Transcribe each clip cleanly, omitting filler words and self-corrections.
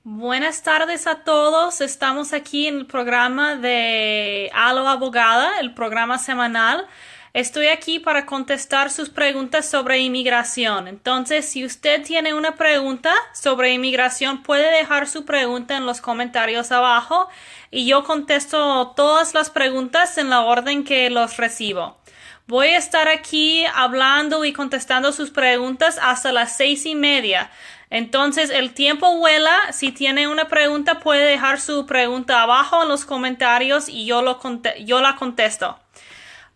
Buenas tardes a todos. Estamos aquí en el programa de Aló Abogada, el programa semanal. Estoy aquí para contestar sus preguntas sobre inmigración. Entonces, si usted tiene una pregunta sobre inmigración, puede dejar su pregunta en los comentarios abajo y yo contesto todas las preguntas en la orden que los recibo. Voy a estar aquí hablando y contestando sus preguntas hasta las 6:30. Entonces, el tiempo vuela. Si tiene una pregunta, puede dejar su pregunta abajo en los comentarios y yo la contesto.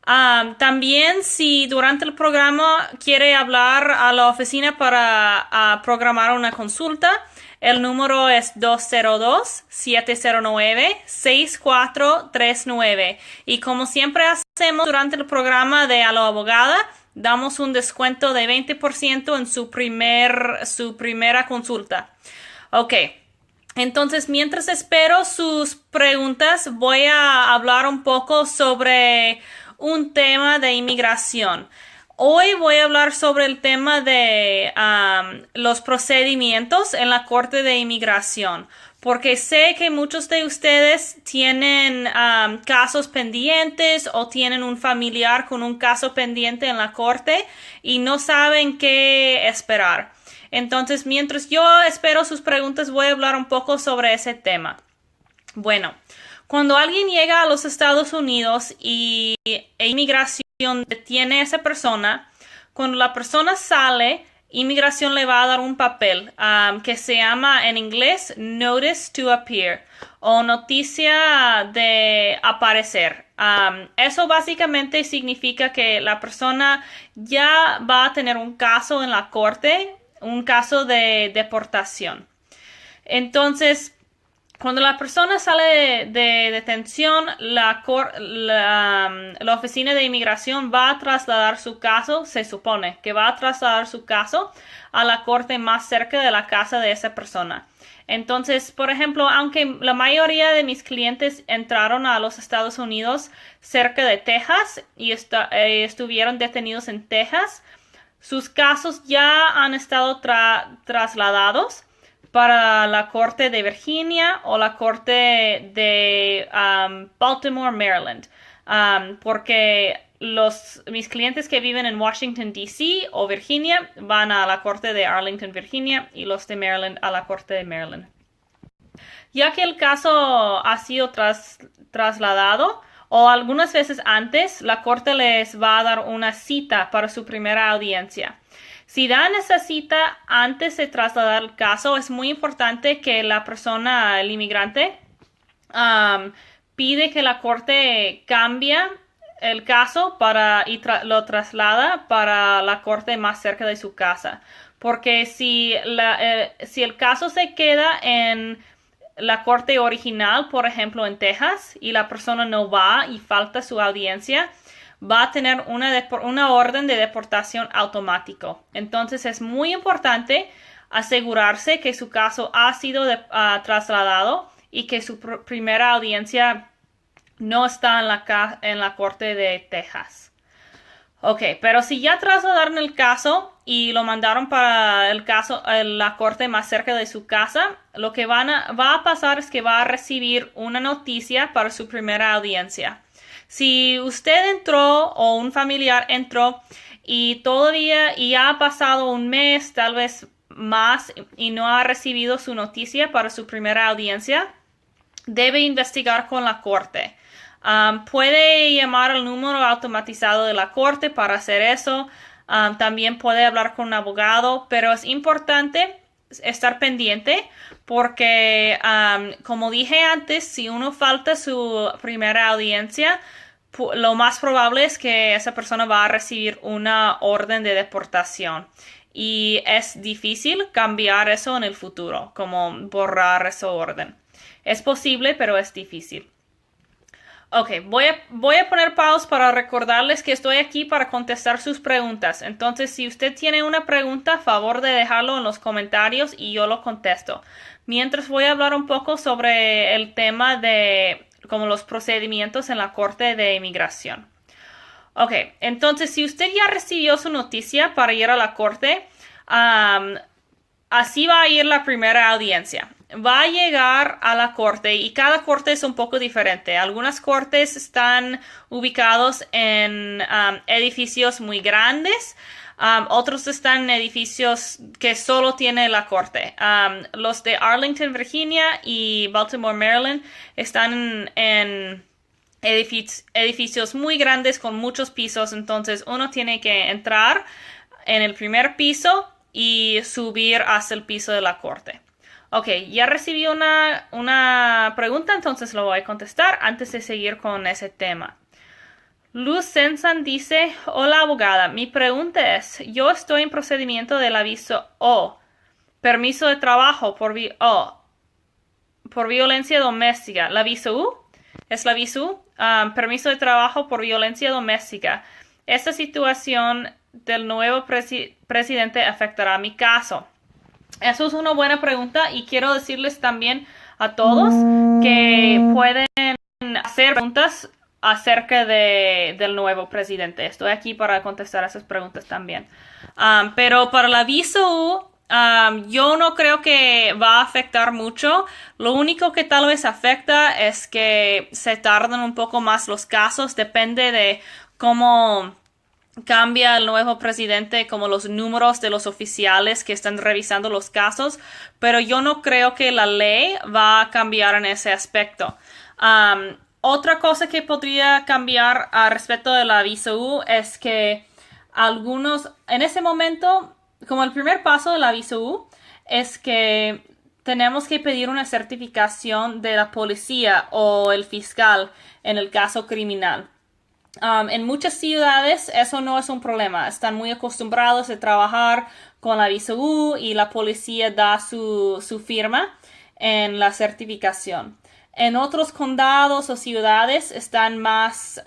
También, si durante el programa quiere hablar a la oficina para programar una consulta, el número es 202-709-6439. Y como siempre hacemos durante el programa de A la Abogada, damos un descuento de 20% en su primera consulta. Ok. Entonces, mientras espero sus preguntas, voy a hablar un poco sobre un tema de inmigración. Hoy voy a hablar sobre el tema de los procedimientos en la Corte de Inmigración, porque sé que muchos de ustedes tienen casos pendientes o tienen un familiar con un caso pendiente en la Corte y no saben qué esperar. Entonces, mientras yo espero sus preguntas, voy a hablar un poco sobre ese tema. Bueno, cuando alguien llega a los Estados Unidos y inmigración detiene a esa persona, cuando la persona sale, inmigración le va a dar un papel que se llama en inglés Notice to Appear o noticia de aparecer. Eso básicamente significa que la persona ya va a tener un caso en la corte, un caso de deportación. Entonces, cuando la persona sale de detención, la oficina de inmigración va a trasladar su caso, se supone que va a trasladar su caso a la corte más cerca de la casa de esa persona. Entonces, por ejemplo, aunque la mayoría de mis clientes entraron a los Estados Unidos cerca de Texas y estuvieron detenidos en Texas, sus casos ya han estado trasladados para la Corte de Virginia o la Corte de Baltimore, Maryland. Porque mis clientes que viven en Washington, D.C. o Virginia van a la Corte de Arlington, Virginia, y los de Maryland a la Corte de Maryland. Ya que el caso ha sido trasladado, o algunas veces antes, la corte les va a dar una cita para su primera audiencia. Si dan esa cita antes de trasladar el caso, es muy importante que la persona, el inmigrante, pide que la corte cambie el caso lo traslada para la corte más cerca de su casa. Porque si el caso se queda en la corte original, por ejemplo, en Texas, y la persona no va y falta su audiencia, va a tener una orden de deportación automático. Entonces es muy importante asegurarse que su caso ha sido trasladado y que su primera audiencia no está en la corte de Texas. Ok, pero si ya trasladaron el caso y lo mandaron para la corte más cerca de su casa, lo que va a pasar es que va a recibir una noticia para su primera audiencia. Si usted entró o un familiar entró y ya ha pasado un mes, tal vez más, y no ha recibido su noticia para su primera audiencia, debe investigar con la corte. Puede llamar al número automatizado de la corte para hacer eso. También puede hablar con un abogado, pero es importante estar pendiente porque, como dije antes, si uno falta su primera audiencia, lo más probable es que esa persona va a recibir una orden de deportación. Y es difícil cambiar eso en el futuro, como borrar esa orden. Es posible, pero es difícil. Ok, voy a poner pausa para recordarles que estoy aquí para contestar sus preguntas. Entonces, si usted tiene una pregunta, favor de dejarlo en los comentarios y yo lo contesto. Mientras voy a hablar un poco sobre el tema de como los procedimientos en la Corte de Inmigración. Ok, entonces si usted ya recibió su noticia para ir a la corte, así va a ir la primera audiencia. va a llegar a la corte y cada corte es un poco diferente. Algunas cortes están ubicados en edificios muy grandes. Otros están en edificios que solo tiene la corte. Los de Arlington, Virginia y Baltimore, Maryland están en edificios muy grandes con muchos pisos. Entonces uno tiene que entrar en el primer piso y subir hasta el piso de la corte. Ok, ya recibí una pregunta, entonces lo voy a contestar antes de seguir con ese tema. Luz Sensan dice, hola abogada, mi pregunta es, yo estoy en procedimiento del aviso O, permiso de trabajo por violencia doméstica. ¿La aviso U? ¿Es la aviso U? Permiso de trabajo por violencia doméstica. Esta situación del nuevo presidente afectará mi caso. Eso es una buena pregunta y quiero decirles también a todos que pueden hacer preguntas acerca del nuevo presidente. Estoy aquí para contestar esas preguntas también. Pero para el aviso, yo no creo que va a afectar mucho. Lo único que tal vez afecta es que se tardan un poco más los casos. Depende de cómo cambia el nuevo presidente, como los números de los oficiales que están revisando los casos, pero yo no creo que la ley va a cambiar en ese aspecto. Otra cosa que podría cambiar respecto de la visa U es que en ese momento, como el primer paso de la visa U, es que tenemos que pedir una certificación de la policía o el fiscal en el caso criminal. En muchas ciudades eso no es un problema. Están muy acostumbrados a trabajar con la visa U y la policía da su firma en la certificación. En otros condados o ciudades están más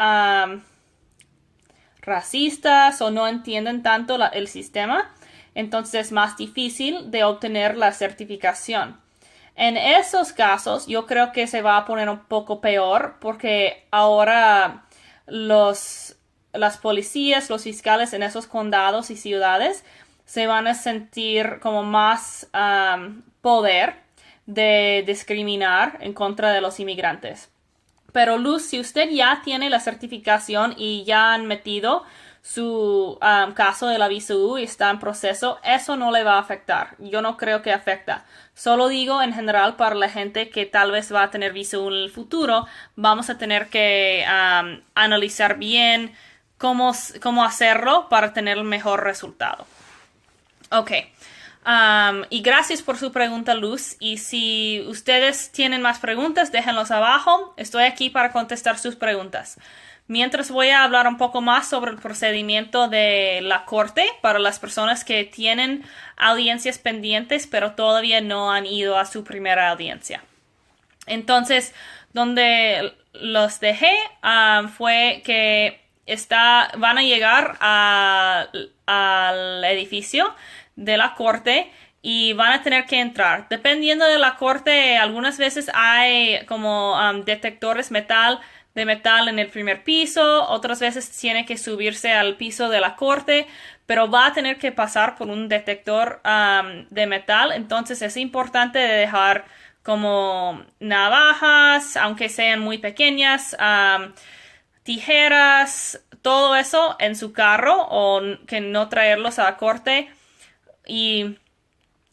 racistas o no entienden tanto el sistema. Entonces es más difícil de obtener la certificación. En esos casos yo creo que se va a poner un poco peor porque ahora las policías, los fiscales en esos condados y ciudades se van a sentir como más poder de discriminar en contra de los inmigrantes. Pero Luz, si usted ya tiene la certificación y ya han metido su caso de la visa U y está en proceso, eso no le va a afectar. Yo no creo que afecta. Solo digo en general para la gente que tal vez va a tener visa U en el futuro, vamos a tener que analizar bien cómo hacerlo para tener el mejor resultado. Ok. Y gracias por su pregunta, Luz. Y si ustedes tienen más preguntas, déjenlos abajo. Estoy aquí para contestar sus preguntas. Mientras voy a hablar un poco más sobre el procedimiento de la corte para las personas que tienen audiencias pendientes, pero todavía no han ido a su primera audiencia. Entonces, donde los dejé fue que van a llegar al edificio de la corte y van a tener que entrar. Dependiendo de la corte, algunas veces hay como detectores de metal en el primer piso, otras veces tiene que subirse al piso de la corte, pero va a tener que pasar por un detector de metal. Entonces es importante dejar como navajas, aunque sean muy pequeñas, tijeras, todo eso en su carro o que no traerlos a la corte. Y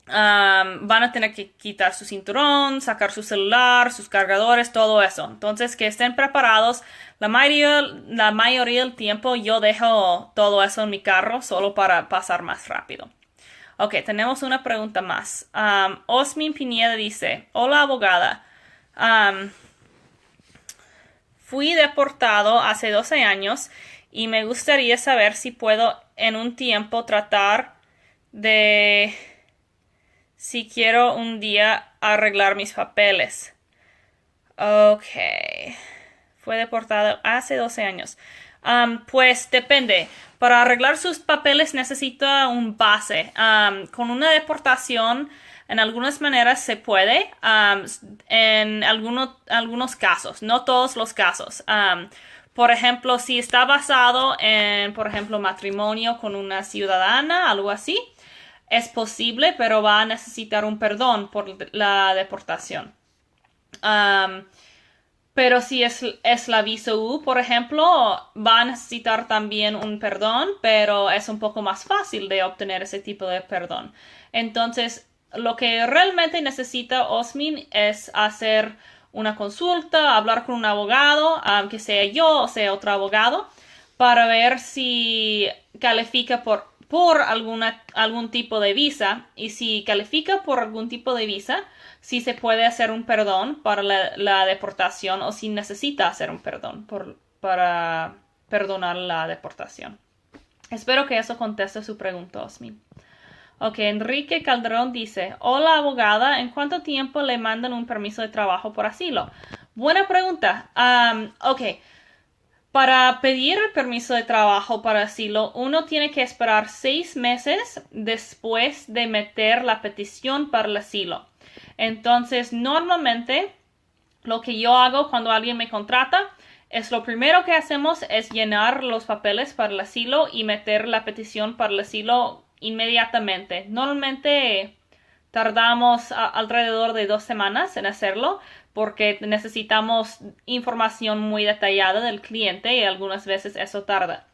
van a tener que quitar su cinturón, sacar su celular, sus cargadores, todo eso. Entonces, que estén preparados. La mayoría del tiempo yo dejo todo eso en mi carro solo para pasar más rápido. Ok, tenemos una pregunta más. Osmin Pineda dice, hola abogada. Fui deportado hace 12 años y me gustaría saber si puedo en un tiempo tratar de si quiero un día arreglar mis papeles. Ok. Fue deportado hace 12 años. Pues depende. Para arreglar sus papeles necesita un pase. Con una deportación, en algunas maneras se puede. En algunos casos. No todos los casos. Por ejemplo, si está basado en, por ejemplo, matrimonio con una ciudadana, algo así. es posible, pero va a necesitar un perdón por la deportación. Pero si es la visa U, por ejemplo, va a necesitar también un perdón, pero es un poco más fácil de obtener ese tipo de perdón. Entonces, lo que realmente necesita Osmin es hacer una consulta, hablar con un abogado, que sea yo o sea otro abogado, para ver si califica por algún tipo de visa. Y si califica por algún tipo de visa, si se puede hacer un perdón para la deportación o si necesita hacer un perdón para perdonar la deportación. Espero que eso conteste su pregunta, Osmin. Ok, Enrique Calderón dice, hola abogada, ¿en cuánto tiempo le mandan un permiso de trabajo por asilo? Buena pregunta. Ok, para pedir el permiso de trabajo para asilo, uno tiene que esperar 6 meses después de meter la petición para el asilo. Entonces, normalmente, lo que yo hago cuando alguien me contrata es lo primero que hacemos es llenar los papeles para el asilo y meter la petición para el asilo inmediatamente. Normalmente tardamos alrededor de 2 semanas en hacerlo porque necesitamos información muy detallada del cliente y algunas veces eso tarda.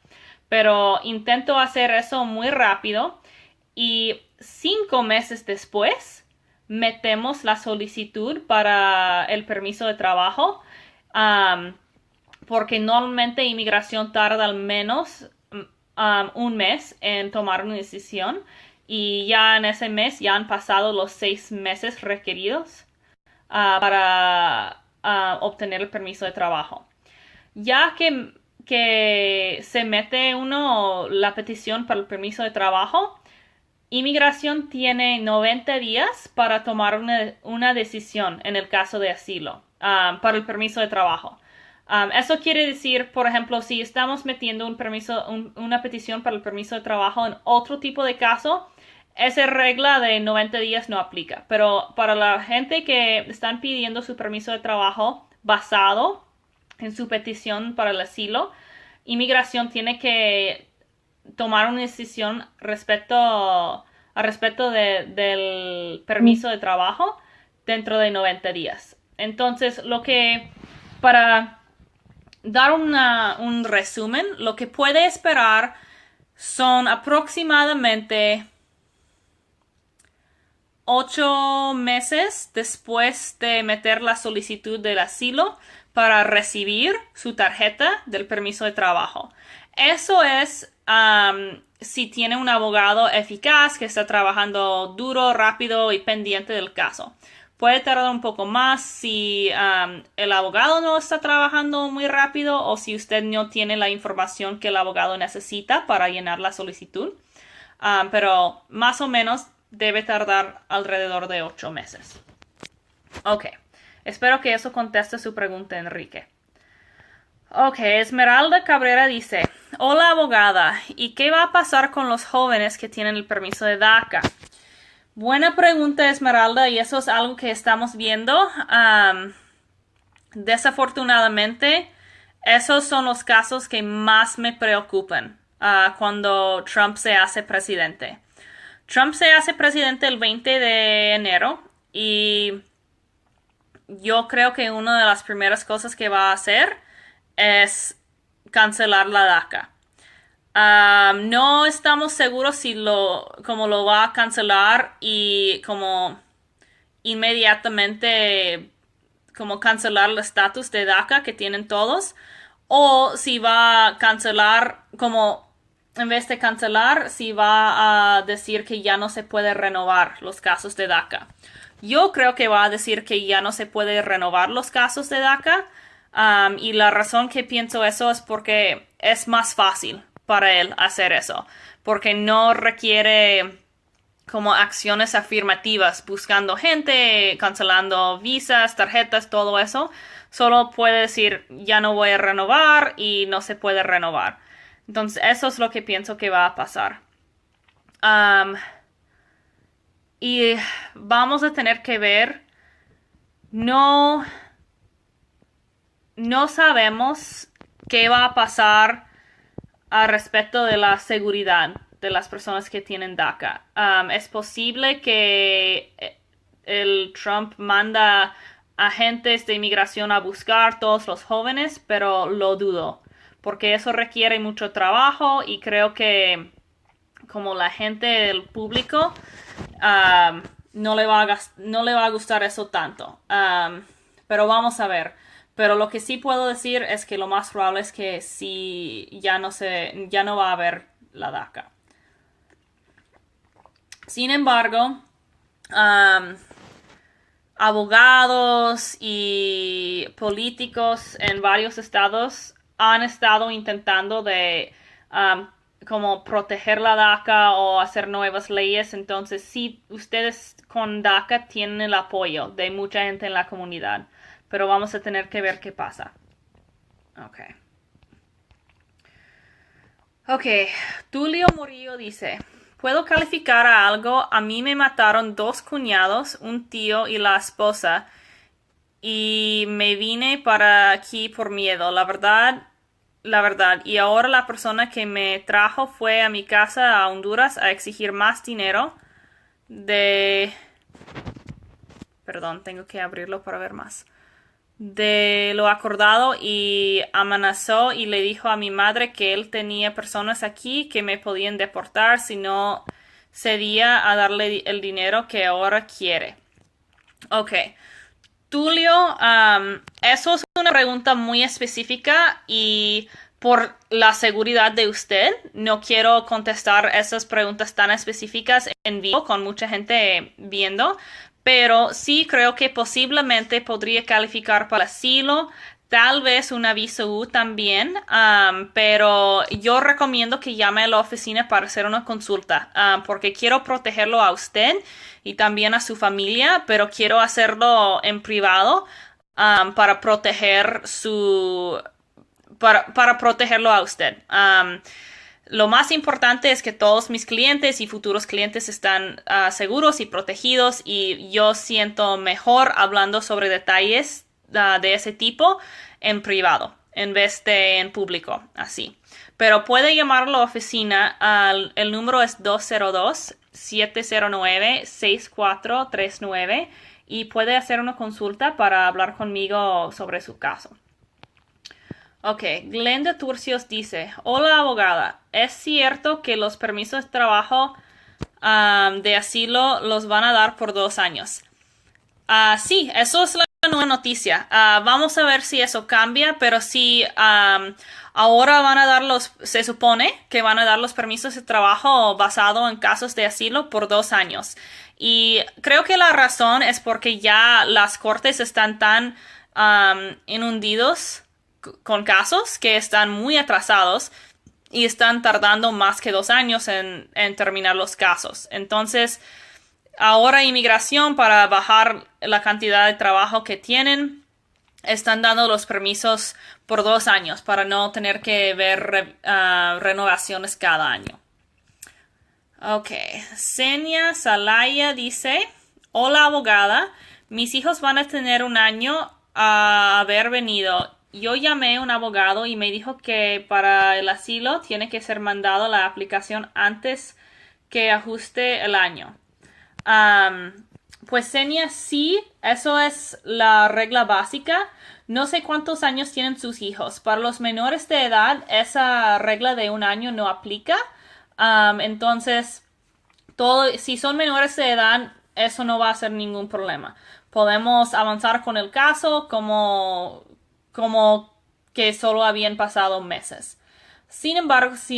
Pero intento hacer eso muy rápido y 5 meses después metemos la solicitud para el permiso de trabajo, porque normalmente inmigración tarda al menos un mes en tomar una decisión y ya en ese mes ya han pasado los 6 meses requeridos para obtener el permiso de trabajo. Ya que se mete uno la petición para el permiso de trabajo, inmigración tiene 90 días para tomar una decisión en el caso de asilo para el permiso de trabajo. Eso quiere decir, por ejemplo, si estamos metiendo una petición para el permiso de trabajo en otro tipo de caso, esa regla de 90 días no aplica. Pero para la gente que están pidiendo su permiso de trabajo basado en su petición para el asilo, inmigración tiene que tomar una decisión respecto del permiso de trabajo dentro de 90 días. Entonces, para dar un resumen, lo que puede esperar son aproximadamente 8 meses después de meter la solicitud del asilo para recibir su tarjeta del permiso de trabajo. Eso es si tiene un abogado eficaz que está trabajando duro, rápido y pendiente del caso. Puede tardar un poco más si el abogado no está trabajando muy rápido o si usted no tiene la información que el abogado necesita para llenar la solicitud. Pero más o menos debe tardar alrededor de 8 meses. Ok, espero que eso conteste su pregunta, Enrique. Ok, Esmeralda Cabrera dice, hola abogada, ¿y qué va a pasar con los jóvenes que tienen el permiso de DACA? Buena pregunta, Esmeralda, y eso es algo que estamos viendo. Desafortunadamente, esos son los casos que más me preocupan cuando Trump se hace presidente. Trump se hace presidente el 20 de enero y yo creo que una de las primeras cosas que va a hacer es cancelar la DACA. No estamos seguros si como lo va a cancelar y como inmediatamente como cancelar el estatus de DACA que tienen todos o si va a cancelar como en vez de cancelar, si va a decir que ya no se puede renovar los casos de DACA. Yo creo que va a decir que ya no se puede renovar los casos de DACA. Y la razón que pienso eso es porque es más fácil para él hacer eso. Porque no requiere como acciones afirmativas, buscando gente, cancelando visas, tarjetas, todo eso. Solo puede decir ya no voy a renovar y no se puede renovar. Entonces, eso es lo que pienso que va a pasar. Y vamos a tener que ver. No sabemos qué va a pasar al respecto de la seguridad. de las personas que tienen DACA. Es posible que el Trump manda agentes de inmigración a buscar todos los jóvenes, pero lo dudo, porque eso requiere mucho trabajo y creo que como la gente del público no le va a gustar eso tanto. Pero vamos a ver. Pero lo que sí puedo decir es que lo más probable es que sí ya no va a haber la DACA. Sin embargo, abogados y políticos en varios estados han estado intentando de como proteger la DACA o hacer nuevas leyes. Entonces, sí, ustedes con DACA tienen el apoyo de mucha gente en la comunidad. Pero vamos a tener que ver qué pasa. Ok. Tulio Murillo dice: ¿puedo calificar a algo? A mí me mataron 2 cuñados, un tío y la esposa. Y me vine para aquí por miedo. La verdad. Y ahora la persona que me trajo fue a mi casa a Honduras a exigir más dinero Perdón, tengo que abrirlo para ver más. De lo acordado y amenazó y le dijo a mi madre que él tenía personas aquí que me podían deportar si no cedía a darle el dinero que ahora quiere. Ok. Tulio, eso es una pregunta muy específica y por la seguridad de usted, no quiero contestar esas preguntas tan específicas en vivo con mucha gente viendo, pero sí creo que posiblemente podría calificar para asilo, tal vez una visa U también, pero yo recomiendo que llame a la oficina para hacer una consulta, porque quiero protegerlo a usted y también a su familia, pero quiero hacerlo en privado, para proteger para protegerlo a usted. Lo más importante es que todos mis clientes y futuros clientes están seguros y protegidos, y yo siento mejor hablando sobre detalles de ese tipo en privado en vez de en público, así. Pero puede llamar a la oficina. El número es 202-709-6439 y puede hacer una consulta para hablar conmigo sobre su caso. Ok, Glenda Turcios dice: hola abogada, ¿es cierto que los permisos de trabajo de asilo los van a dar por 2 años? Sí, eso es la nueva noticia. Vamos a ver si eso cambia, pero sí, ahora se supone que van a dar los permisos de trabajo basado en casos de asilo por 2 años. Y creo que la razón es porque ya las cortes están tan inundidos con casos que están muy atrasados y están tardando más que 2 años en terminar los casos. Entonces, ahora inmigración, para bajar la cantidad de trabajo que tienen, están dando los permisos por 2 años para no tener que ver renovaciones cada año. Ok, Senia Salaya dice: hola abogada, mis hijos van a tener 1 año a haber venido. Yo llamé a un abogado y me dijo que para el asilo tiene que ser mandado la aplicación antes que ajuste el año. Pues Senia, sí, eso es la regla básica. No sé cuántos años tienen sus hijos. Para los menores de edad, esa regla de 1 año no aplica. Entonces, si son menores de edad, eso no va a ser ningún problema. Podemos avanzar con el caso como que solo habían pasado meses. Sin embargo, si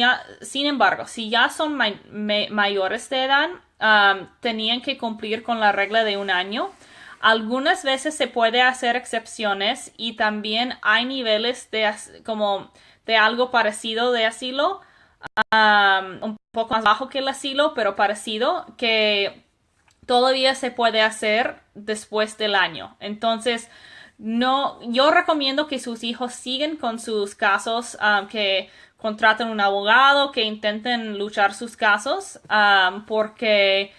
ya son mayores de edad, tenían que cumplir con la regla de 1 año. Algunas veces se puede hacer excepciones y también hay niveles de algo parecido de asilo, un poco más bajo que el asilo, pero parecido, que todavía se puede hacer después del año. Entonces, no, yo recomiendo que sus hijos sigan con sus casos, que contraten un abogado, que intenten luchar sus casos, porque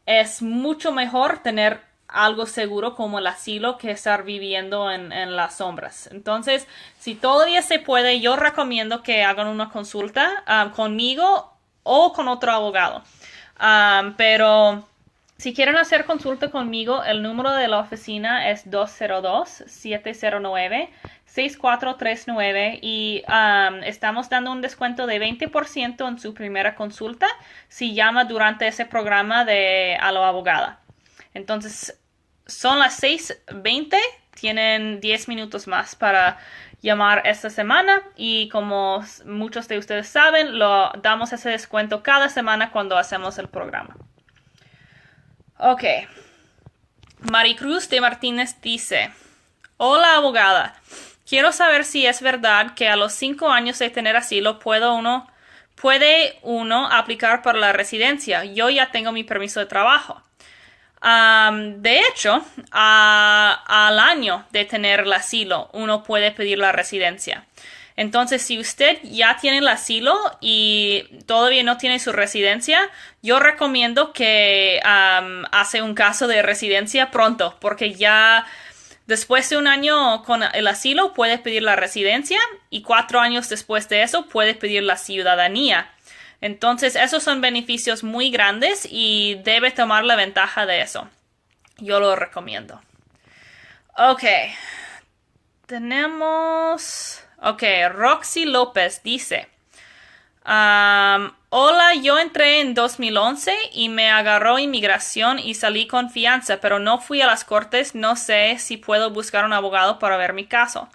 es mucho mejor tener algo seguro como el asilo que estar viviendo en las sombras. Entonces, si todavía se puede, yo recomiendo que hagan una consulta conmigo o con otro abogado. Pero si quieren hacer consulta conmigo, el número de la oficina es 202-709-6439 y estamos dando un descuento de 20% en su primera consulta si llama durante ese programa de A lo Abogada. Entonces, son las 6:20, tienen 10 minutos más para llamar esta semana y como muchos de ustedes saben, lo damos ese descuento cada semana cuando hacemos el programa. Ok. Maricruz de Martínez dice: Hola abogada, quiero saber si es verdad que a los 5 años de tener asilo puede uno aplicar para la residencia. Yo ya tengo mi permiso de trabajo. De hecho, al año de tener el asilo, uno puede pedir la residencia. Entonces, si usted ya tiene el asilo y todavía no tiene su residencia, yo recomiendo que hace un caso de residencia pronto, porque ya después de un año con el asilo puede pedir la residencia y 4 años después de eso puede pedir la ciudadanía. Entonces, esos son beneficios muy grandes y debe tomar la ventaja de eso. Yo lo recomiendo. Ok. Roxy López dice: Hola, yo entré en 2011 y me agarró inmigración y salí con fianza, pero no fui a las cortes. No sé si puedo buscar un abogado para ver mi caso.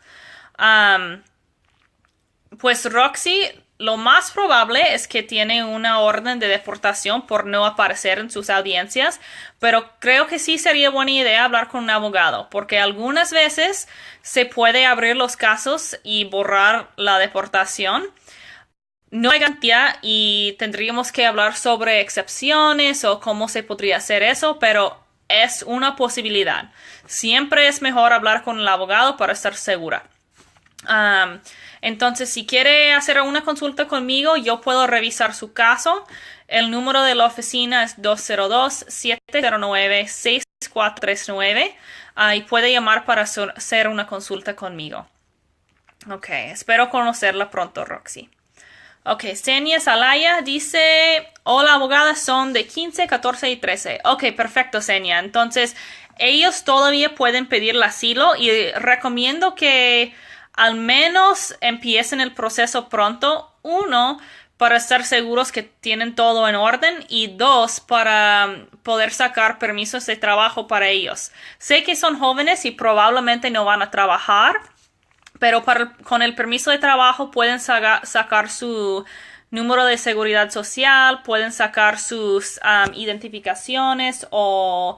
Pues Roxy, lo más probable es que tiene una orden de deportación por no aparecer en sus audiencias, pero creo que sí sería buena idea hablar con un abogado, porque algunas veces se puede abrir los casos y borrar la deportación. No hay garantía y tendríamos que hablar sobre excepciones o cómo se podría hacer eso, pero es una posibilidad. Siempre es mejor hablar con el abogado para estar segura. Entonces, si quiere hacer una consulta conmigo, yo puedo revisar su caso. El número de la oficina es 202-709-6439 y puede llamar para hacer una consulta conmigo. Ok, espero conocerla pronto, Roxy. Ok, Senia Salaya dice: Hola, abogada, son de 15, 14 y 13. Ok, perfecto, Senia. Entonces, ellos todavía pueden pedir el asilo y recomiendo que al menos empiecen el proceso pronto. 1, para estar seguros que tienen todo en orden y 2, para poder sacar permisos de trabajo para ellos. Sé que son jóvenes y probablemente no van a trabajar, pero con el permiso de trabajo pueden sacar su número de seguridad social, pueden sacar sus identificaciones o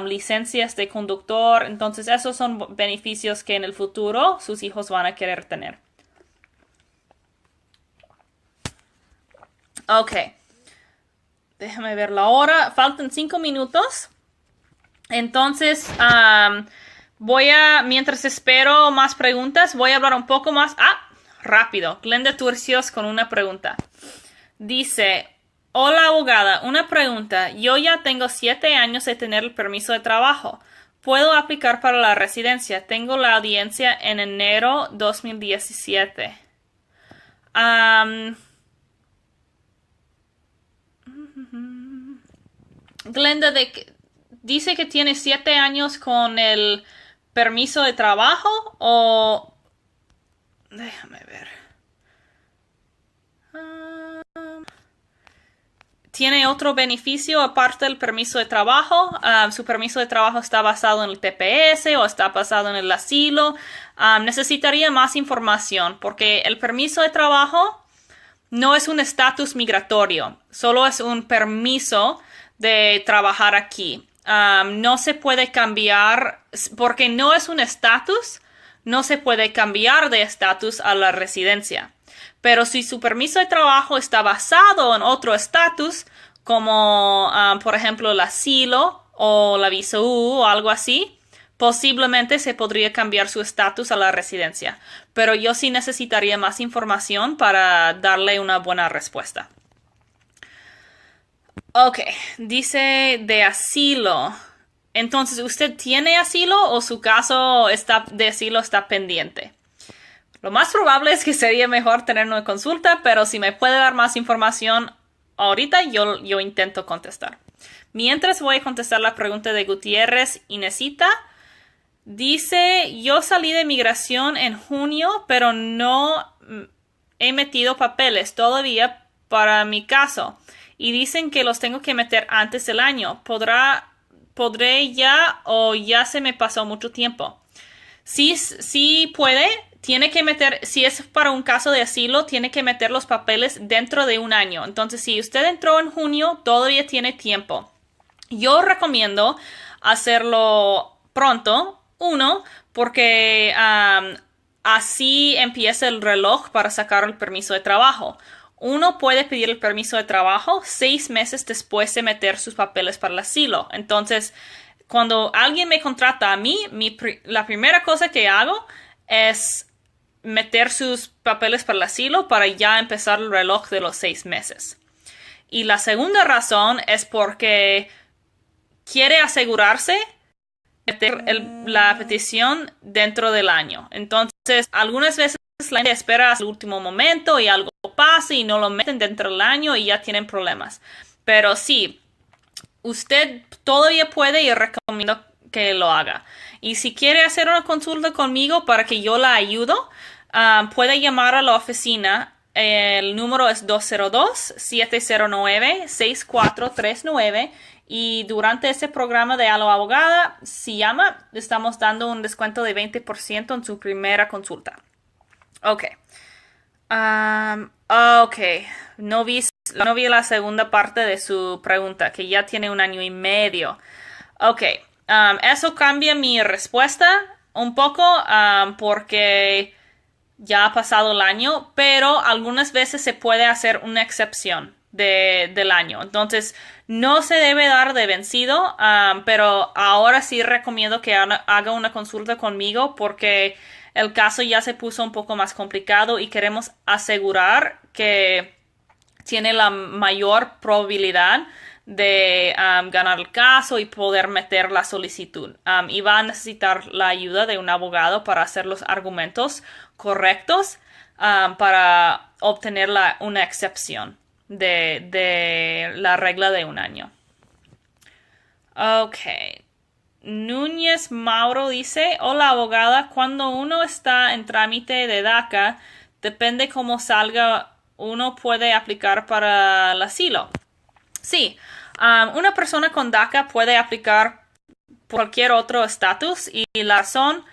licencias de conductor. Entonces, esos son beneficios que en el futuro sus hijos van a querer tener. Ok. Déjame ver la hora. Faltan 5 minutos. Entonces, mientras espero más preguntas, voy a hablar un poco más. Rápido. Glenda Turcios con una pregunta. Dice: Hola abogada, una pregunta. Yo ya tengo 7 años de tener el permiso de trabajo. ¿Puedo aplicar para la residencia? Tengo la audiencia en enero 2017. Glenda, dice que tiene 7 años con el permiso de trabajo o... Déjame ver. ¿Tiene otro beneficio aparte del permiso de trabajo? ¿Su permiso de trabajo está basado en el TPS o está basado en el asilo? Necesitaría más información porque el permiso de trabajo no es un estatus migratorio, solo es un permiso de trabajar aquí. No se puede cambiar, porque no es un estatus, no se puede cambiar de estatus a la residencia. Pero si su permiso de trabajo está basado en otro estatus, como por ejemplo el asilo o la visa U o algo así, posiblemente se podría cambiar su estatus a la residencia. Pero yo sí necesitaría más información para darle una buena respuesta. Ok, dice de asilo. Entonces, ¿usted tiene asilo o su caso de asilo está pendiente? Lo más probable es que sería mejor tener una consulta, pero si me puede dar más información, ahorita yo intento contestar. Mientras voy a contestar la pregunta de Gutiérrez Inesita. Dice, yo salí de migración en junio, pero no he metido papeles todavía para mi caso. Y dicen que los tengo que meter antes del año. ¿Podré ya o ya se me pasó mucho tiempo? Sí puede. Tiene que meter, si es para un caso de asilo, tiene que meter los papeles dentro de un año. Entonces, si usted entró en junio, todavía tiene tiempo. Yo recomiendo hacerlo pronto. Uno, porque así empieza el reloj para sacar el permiso de trabajo. Uno puede pedir el permiso de trabajo 6 meses después de meter sus papeles para el asilo. Entonces, cuando alguien me contrata a mí, la primera cosa que hago es meter sus papeles para el asilo para ya empezar el reloj de los 6 meses. Y la segunda razón es porque quiere asegurarse de meter la petición dentro del año. Entonces, algunas veces la gente espera hasta el último momento y algo pasa y no lo meten dentro del año y ya tienen problemas. Pero sí, usted todavía puede y recomiendo que lo haga. Y si quiere hacer una consulta conmigo para que yo la ayudo, puede llamar a la oficina. El número es 202-709-6439 y durante este programa de Aló Abogada, si llama, estamos dando un descuento de 20% en su primera consulta. Ok. Ok. No vi la segunda parte de su pregunta, que ya tiene 1 año y medio. Ok. Eso cambia mi respuesta un poco porque ya ha pasado el año, pero algunas veces se puede hacer una excepción del año. Entonces, no se debe dar de vencido, pero ahora sí recomiendo que haga una consulta conmigo porque el caso ya se puso un poco más complicado y queremos asegurar que tiene la mayor probabilidad de ganar el caso y poder meter la solicitud. Y va a necesitar la ayuda de un abogado para hacer los argumentos correctos para obtener una excepción de la regla de 1 año. Ok. Núñez Mauro dice, hola abogada, cuando uno está en trámite de DACA, depende cómo salga, uno puede aplicar para el asilo. Sí, una persona con DACA puede aplicar por cualquier otro estatus y la razón,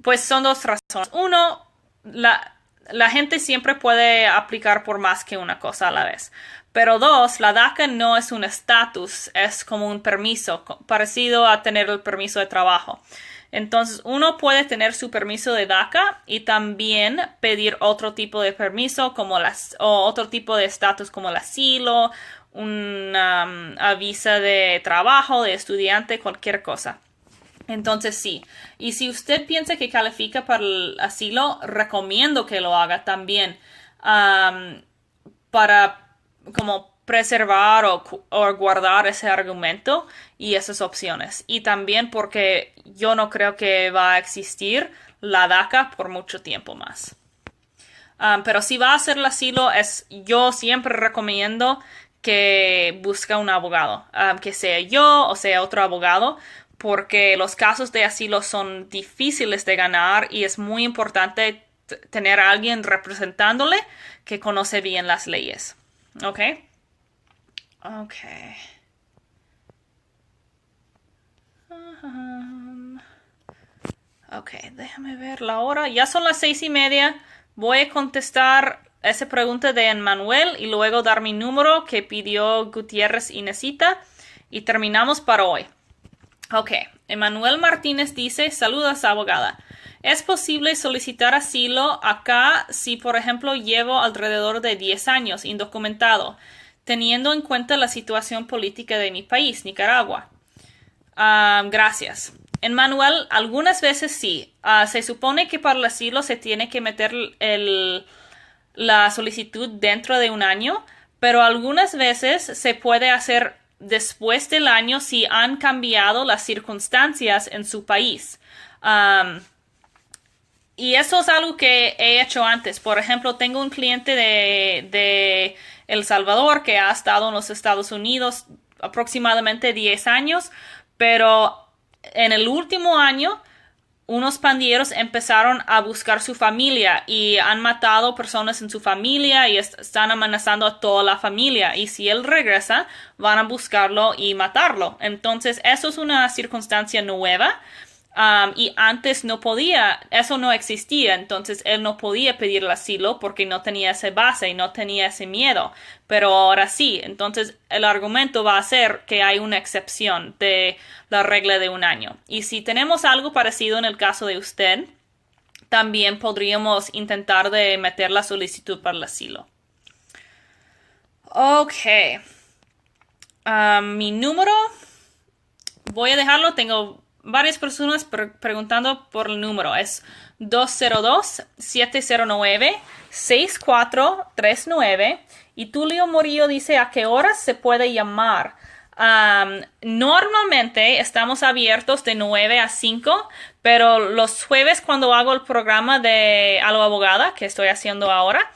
pues son 2 razones. Uno, la gente siempre puede aplicar por más que una cosa a la vez. Pero 2, la DACA no es un estatus, es como un permiso, parecido a tener el permiso de trabajo. Entonces, uno puede tener su permiso de DACA y también pedir otro tipo de permiso o otro tipo de estatus como el asilo, una visa de trabajo, de estudiante, cualquier cosa. Entonces sí, y si usted piensa que califica para el asilo, recomiendo que lo haga también para como preservar o guardar ese argumento y esas opciones. Y también porque yo no creo que va a existir la DACA por mucho tiempo más. Pero si va a hacer el asilo, yo siempre recomiendo que busque un abogado, que sea yo o sea otro abogado, porque los casos de asilo son difíciles de ganar y es muy importante tener a alguien representándole que conoce bien las leyes. ¿Ok? Ok. Ok, déjame ver la hora. Ya son las 6:30. Voy a contestar esa pregunta de Emmanuel y luego dar mi número que pidió Gutiérrez Inesita y terminamos para hoy. Ok, Emmanuel Martínez dice, saludos abogada. ¿Es posible solicitar asilo acá si, por ejemplo, llevo alrededor de 10 años indocumentado, teniendo en cuenta la situación política de mi país, Nicaragua? Gracias. Emmanuel, algunas veces sí. Se supone que para el asilo se tiene que meter la solicitud dentro de 1 año, pero algunas veces se puede hacer después del año si han cambiado las circunstancias en su país. Y eso es algo que he hecho antes. Por ejemplo, tengo un cliente de El Salvador que ha estado en los Estados Unidos aproximadamente 10 años, pero en el último año unos pandilleros empezaron a buscar su familia y han matado personas en su familia y están amenazando a toda la familia. Y si él regresa, van a buscarlo y matarlo. Entonces, eso es una circunstancia nueva. Y antes no podía, eso no existía, entonces él no podía pedir el asilo porque no tenía esa base y no tenía ese miedo, pero ahora sí, entonces el argumento va a ser que hay una excepción de la regla de un año. Y si tenemos algo parecido en el caso de usted, también podríamos intentar de meter la solicitud para el asilo. Ok. Mi número, voy a dejarlo, tengo varias personas preguntando por el número. Es 202-709-6439. Y Tulio Morillo dice a qué horas se puede llamar. Normalmente estamos abiertos de 9 a 5, pero los jueves cuando hago el programa de Algo Abogada, que estoy haciendo ahora,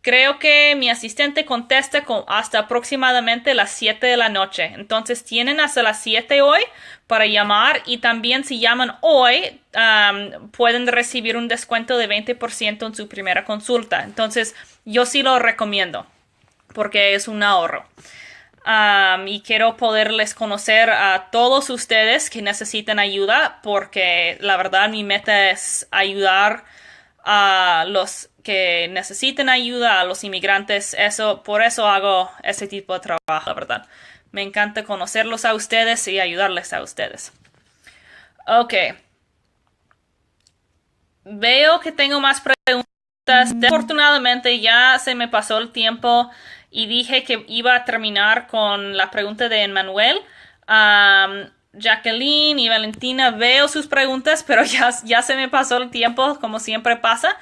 creo que mi asistente contesta hasta aproximadamente las 7 de la noche. Entonces tienen hasta las 7 hoy para llamar y también si llaman hoy pueden recibir un descuento de 20% en su primera consulta. Entonces yo sí lo recomiendo porque es un ahorro. Y quiero poderles conocer a todos ustedes que necesitan ayuda porque la verdad mi meta es ayudar a los que necesiten ayuda, a los inmigrantes. Por eso hago ese tipo de trabajo, la verdad. Me encanta conocerlos a ustedes y ayudarles a ustedes. Ok. Veo que tengo más preguntas. Desafortunadamente ya se me pasó el tiempo y dije que iba a terminar con la pregunta de Emmanuel. Jacqueline y Valentina, veo sus preguntas, pero ya se me pasó el tiempo, como siempre pasa.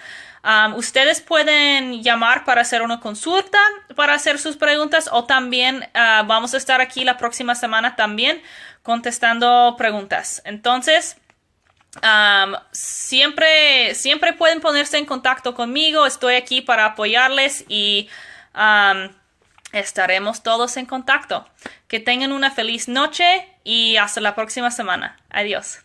Ustedes pueden llamar para hacer una consulta, para hacer sus preguntas, o también vamos a estar aquí la próxima semana también contestando preguntas. Entonces, siempre pueden ponerse en contacto conmigo. Estoy aquí para apoyarles y estaremos todos en contacto. Que tengan una feliz noche y hasta la próxima semana. Adiós.